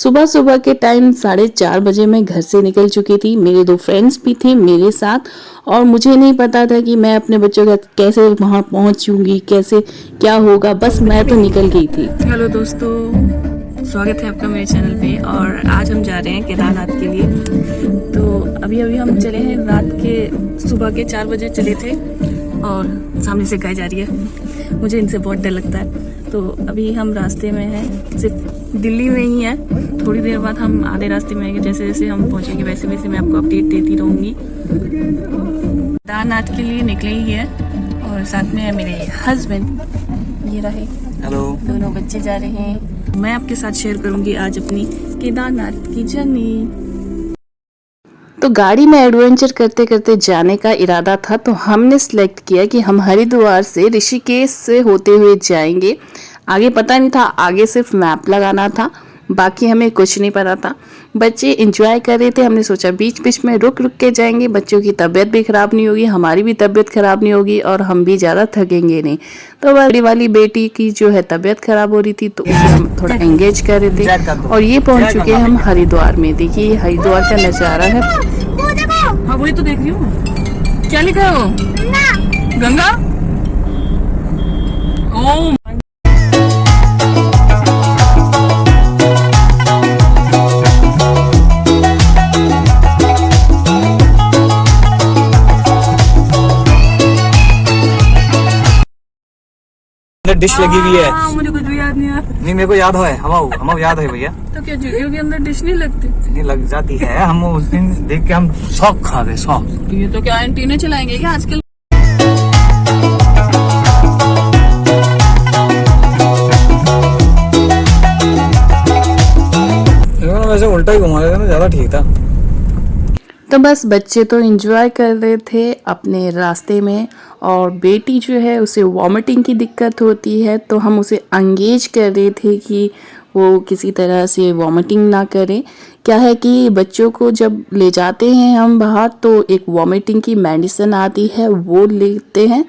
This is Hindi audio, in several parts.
सुबह सुबह के टाइम 4:30 बजे मैं घर से निकल चुकी थी। मेरे 2 फ्रेंड्स भी थे मेरे साथ और मुझे नहीं पता था कि मैं अपने बच्चों का कैसे वहाँ पहुँचूंगी, कैसे क्या होगा, बस मैं तो निकल गई थी। हेलो दोस्तों, स्वागत है आपका मेरे चैनल पे। और आज हम जा रहे हैं केदारनाथ के लिए। तो अभी हम चले हैं, रात के सुबह के 4 बजे चले थे और सामने से गाय जा रही है। मुझे इनसे बहुत डर लगता है। तो अभी हम रास्ते में हैं, सिर्फ दिल्ली में ही है। थोड़ी देर बाद हम आधे रास्ते में आएंगे। जैसे जैसे हम पहुंचेंगे वैसे वैसे मैं आपको अपडेट देती रहूँगी। केदारनाथ के लिए निकले ही है और साथ में है मेरे हस्बैंड, ये रहे। हेलो। दोनों बच्चे जा रहे हैं। मैं आपके साथ शेयर करूंगी आज अपनी केदारनाथ की जर्नी। तो गाड़ी में एडवेंचर करते करते जाने का इरादा था, तो हमने सेलेक्ट किया कि हम हरिद्वार से ऋषिकेश से होते हुए जाएंगे। आगे पता नहीं था, आगे सिर्फ मैप लगाना था, बाकी हमें कुछ नहीं पता था। बच्चे एंजॉय कर रहे थे। हमने सोचा बीच बीच में रुक रुक के जाएंगे, बच्चों की तबीयत भी ख़राब नहीं होगी, हमारी भी तबीयत ख़राब नहीं होगी और हम भी ज़्यादा थकेंगे नहीं। तो बड़ी वाली बेटी की जो है तबीयत ख़राब हो रही थी, तो उसे हम थोड़ा एंगेज कर रहे थे। और ये पहुंच चुके हैं हम हरिद्वार में। देखिए हरिद्वार का नज़ारा है। हाँ वही तो देख रही हूँ। क्या लिखा है वो? गंगा। ओम। डिश लगी हुई है। मुझे कुछ भी याद नहीं आ। नहीं, मेरे को याद है, हम याद है भैया। तो क्या जूडियो के अंदर डिश नहीं लगती? नहीं लग जाती है। हम उस दिन देख के हम शौक खा गए, शौक। ये तो क्या एंटीने चलाएंगे क्या आजकल? वैसे उल्टा ही घुमा देता ना, ज्यादा ठीक था। तो बस बच्चे तो एंजॉय कर रहे थे अपने रास्ते में, और बेटी जो है उसे वॉमिटिंग की दिक्कत होती है, तो हम उसे एंगेज कर रहे थे कि वो किसी तरह से वॉमिटिंग ना करे। क्या है कि बच्चों को जब ले जाते हैं हम बाहर, तो एक वॉमिटिंग की मेडिसिन आती है, वो लेते हैं,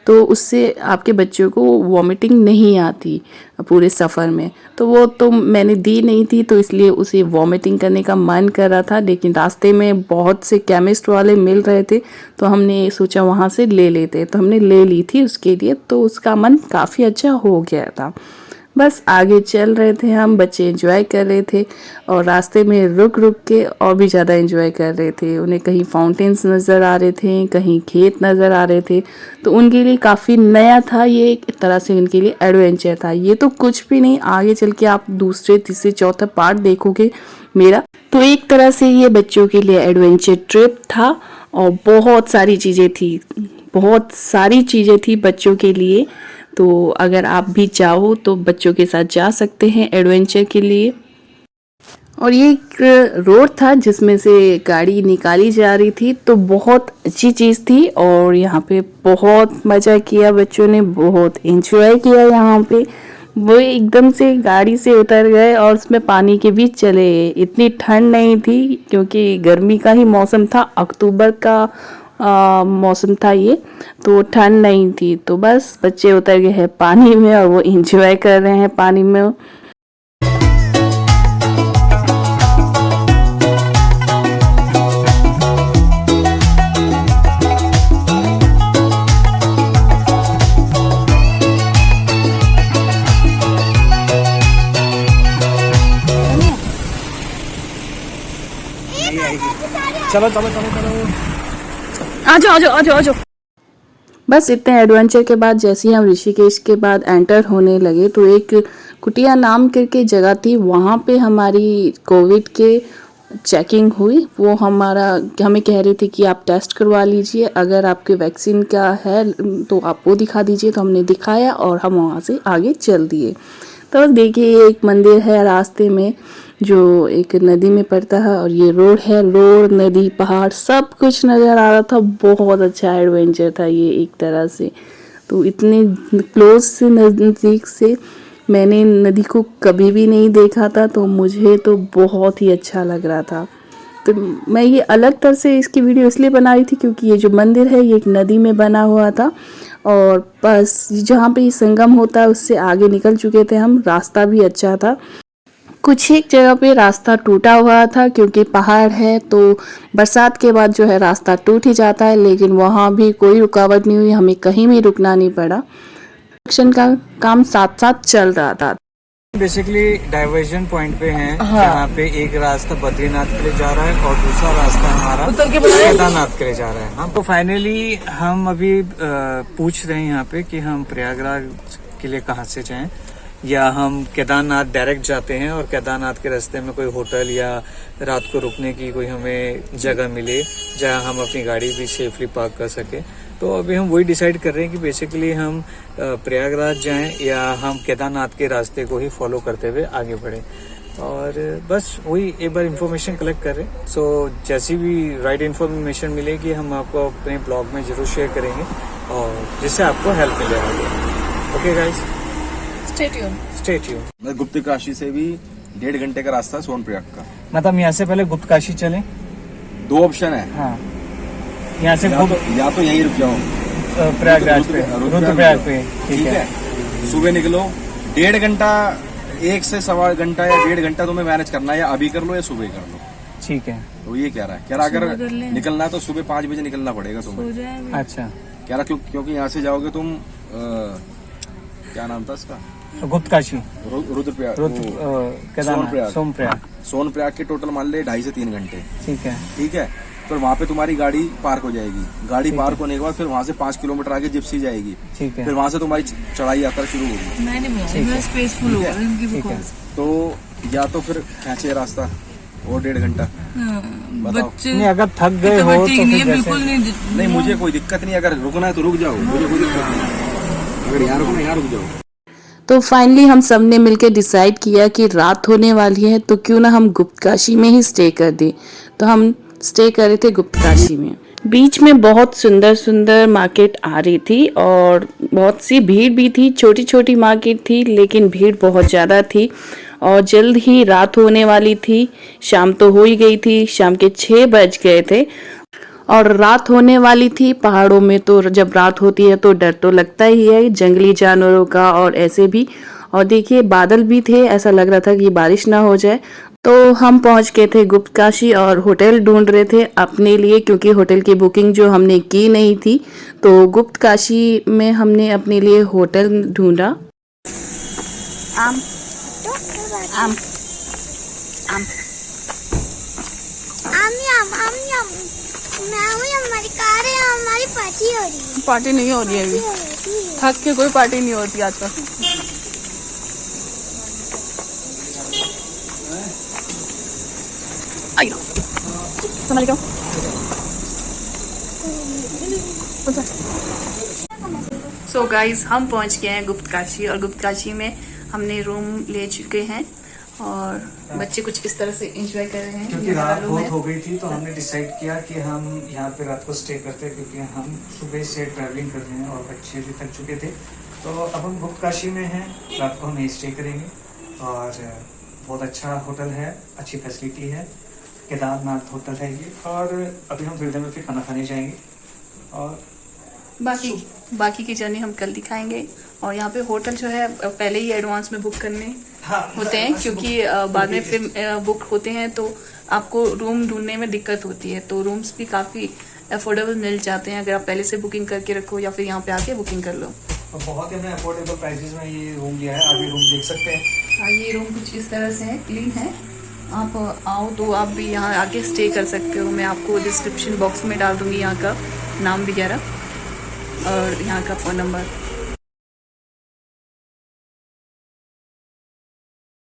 तो उससे आपके बच्चों को वॉमिटिंग नहीं आती पूरे सफ़र में। तो वो तो मैंने दी नहीं थी, तो इसलिए उसे वॉमिटिंग करने का मन कर रहा था। लेकिन रास्ते में बहुत से केमिस्ट वाले मिल रहे थे, तो हमने सोचा वहाँ से ले लेते, तो हमने ले ली थी उसके लिए। तो उसका मन काफ़ी अच्छा हो गया था। बस आगे चल रहे थे हम, बच्चे एंजॉय कर रहे थे और रास्ते में रुक रुक के और भी ज़्यादा एंजॉय कर रहे थे। उन्हें कहीं फाउंटेन्स नज़र आ रहे थे, कहीं खेत नज़र आ रहे थे, तो उनके लिए काफ़ी नया था। ये एक तरह से उनके लिए एडवेंचर था। ये तो कुछ भी नहीं, आगे चल के आप दूसरे तीसरे चौथा पार्ट देखोगे मेरा। तो एक तरह से ये बच्चों के लिए एडवेंचर ट्रिप था और बहुत सारी चीज़ें थी बच्चों के लिए। तो अगर आप भी चाहो तो बच्चों के साथ जा सकते हैं एडवेंचर के लिए। और ये एक रोड था जिसमें से गाड़ी निकाली जा रही थी, तो बहुत अच्छी चीज़ थी और यहाँ पे बहुत मज़ा किया बच्चों ने, बहुत एंजॉय किया। यहाँ पे वो एकदम से गाड़ी से उतर गए और उसमें पानी के बीच चले गए। इतनी ठंड नहीं थी क्योंकि गर्मी का ही मौसम था, अक्टूबर का मौसम था ये, तो ठंड नहीं थी। तो बस बच्चे उतर गए हैं पानी में और वो एंजॉय कर रहे हैं पानी में। चलो चलो चलो चलो, आ जाओ। बस इतने एडवेंचर के बाद जैसे ही हम ऋषिकेश के बाद एंटर होने लगे, तो एक कुटिया नाम करके जगह थी, वहाँ पे हमारी कोविड के चेकिंग हुई। वो हमें कह रहे थे कि आप टेस्ट करवा लीजिए, अगर आपके वैक्सीन का है तो आप वो दिखा दीजिए। तो हमने दिखाया और हम वहाँ से आगे चल दिए। तो देखिए एक मंदिर है रास्ते में जो एक नदी में पड़ता है, और ये रोड है, रोड नदी पहाड़ सब कुछ नज़र आ रहा था। बहुत अच्छा एडवेंचर था ये एक तरह से। तो इतने क्लोज से, नज़दीक से मैंने नदी को कभी भी नहीं देखा था, तो मुझे तो बहुत ही अच्छा लग रहा था। तो मैं ये अलग तरह से इसकी वीडियो इसलिए बना रही थी क्योंकि ये जो मंदिर है ये एक नदी में बना हुआ था, और बस जहाँ पे ये संगम होता है उससे आगे निकल चुके थे हम। रास्ता भी अच्छा था। कुछ एक जगह पे रास्ता टूटा हुआ था क्योंकि पहाड़ है, तो बरसात के बाद जो है रास्ता टूट ही जाता है, लेकिन वहाँ भी कोई रुकावट नहीं हुई, हमें कहीं भी रुकना नहीं पड़ा। कंस्ट्रक्शन का काम साथ साथ चल रहा था। बेसिकली डाइवर्जन पॉइंट पे हैं, हाँ। जहाँ पे एक रास्ता बद्रीनाथ के लिए जा रहा है और दूसरा रास्ता हमारा उतर के बनाया है? केदारनाथ के लिए जा रहा है। हम तो फाइनली हम अभी पूछ रहे हैं यहाँ पे कि हम प्रयागराज के लिए कहाँ से जाएं, या हम केदारनाथ डायरेक्ट जाते हैं और केदारनाथ के रास्ते में कोई होटल या रात को रुकने की कोई हमें जगह मिले जहाँ हम अपनी गाड़ी भी सेफली पार्क कर सके। तो अभी हम वही डिसाइड कर रहे हैं कि बेसिकली हम प्रयागराज जाएं या हम केदारनाथ के रास्ते को ही फॉलो करते हुए आगे बढ़े। और बस वही एक बार इन्फॉर्मेशन कलेक्ट कर रहे हैं। सो जैसी भी राइट इन्फॉर्मेशन मिलेगी हम आपको अपने ब्लॉग में जरूर शेयर करेंगे और जिससे आपको हेल्प मिलेगा। Okay guys, stay tune. Stay tune. मैं गुप्त काशी से भी 1.5 घंटे का रास्ता है सोनप्रयाग का। मतलब यहाँ से पहले गुप्त काशी चलें? 2 ऑप्शन है, हाँ, यहाँ से या तो यहीं रुक जाओ प्रयागराज पे, रुद्रप्रयाग पे। ठीक है, सुबह निकलो, 1.5 घंटा, 1 से सवा घंटा या 1.5 घंटा तुम्हें मैनेज करना है, या अभी कर लो या सुबह कर लो। ठीक है। तो ये कह रहा है, अगर निकलना है तो सुबह 5 बजे निकलना पड़ेगा तुम्हें। अच्छा, कह रहा क्योंकि यहाँ से जाओगे तुम क्या नाम था इसका, गुप्त काशी, रुद्रप्रयाग, केदारनाथ, सोनप्रयाग। सोनप्रयाग के टोटल मान ले 2.5 से 3 घंटे। ठीक है। ठीक है, फिर वहाँ पे तुम्हारी गाड़ी पार्क हो जाएगी। गाड़ी पार्क होने के बाद फिर वहाँ से 5 किलोमीटर आगे जिप्सी जाएगी। ठीक है। फिर वहाँ से तुम्हारी चढ़ाई यात्रा शुरू होगी। मैं स्पेसफुल हो ठीक है, तो या तो फिर खींचे रास्ता और 1.5 घंटा। बताओ। नहीं, अगर थक गए हो तो फिर बिल्कुल नहीं, मुझे कोई दिक्कत नहीं, अगर रुकना है तो रुक जाओ, मुझे कोई दिक्कत नहीं। अगर यहाँ रुकना है यहाँ रुक जाओ। तो फाइनली हम सब ने मिलकर डिसाइड किया कि रात होने वाली है तो क्यों ना हम गुप्त काशी में ही स्टे कर दें। तो हम स्टे कर रहे थे गुप्त काशी में। बीच में बहुत सुंदर सुंदर मार्केट आ रही थी और बहुत सी भीड़ भी थी। छोटी छोटी मार्केट थी लेकिन भीड़ बहुत ज़्यादा थी और जल्द ही रात होने वाली थी। शाम तो हो ही गई थी, शाम के 6 बज गए थे और रात होने वाली थी। पहाड़ों में तो जब रात होती है तो डर तो लगता ही है, जंगली जानवरों का और ऐसे भी। और देखिए बादल भी थे, ऐसा लग रहा था कि बारिश ना हो जाए। तो हम पहुंच गए थे गुप्त काशी और होटल ढूंढ रहे थे अपने लिए, क्योंकि होटल की बुकिंग जो हमने की नहीं थी। तो गुप्त काशी में हमने अपने लिए होटल ढूंढा। आम आम आम हमारी कार है, हमारी पार्टी हो रही है। पार्टी नहीं हो रही है अभी, थक के कोई पार्टी नहीं होती आजकल। आइयो संभाल के सो गाइज हम पहुंच गए हैं गुप्त काशी और गुप्त काशी में हमने रूम ले चुके हैं और बच्चे कुछ इस तरह से एंजॉय कर रहे हैं। क्योंकि रात बहुत हो गई थी तो हमने डिसाइड किया कि हम यहाँ पे रात को स्टे करते हैं, क्योंकि हम सुबह से ट्रैवलिंग कर रहे हैं और बच्चे भी थक चुके थे। तो अब हम गुप्त काशी में हैं, रात को हम यहीं स्टे करेंगे और बहुत अच्छा होटल है, अच्छी फैसिलिटी है, केदारनाथ होटल है ये। और अभी हम थोड़ी देर में फिर खाना खाने जाएंगे और बाकी की जर्नी हम कल दिखाएंगे। और यहाँ पे होटल जो है पहले ही एडवांस में बुक करने होते हैं, क्योंकि बाद में फिर बुक होते हैं तो आपको रूम ढूंढने में दिक्कत होती है। तो रूम्स भी काफ़ी अफोर्डेबल मिल जाते हैं अगर आप पहले से बुकिंग करके रखो या फिर यहाँ पे आके बुकिंग कर लो। बहुत ही हमने अफोर्डेबल प्राइसेस में ये रूम लिया है। अभी रूम देख सकते हैं। हाँ, ये रूम कुछ इस तरह से है, क्लीन है। आप आओ तो आप भी यहाँ आके स्टे कर सकते हो। मैं आपको डिस्क्रिप्शन बॉक्स में डाल दूँगी यहाँ का नाम वगैरह और यहाँ का फ़ोन नंबर।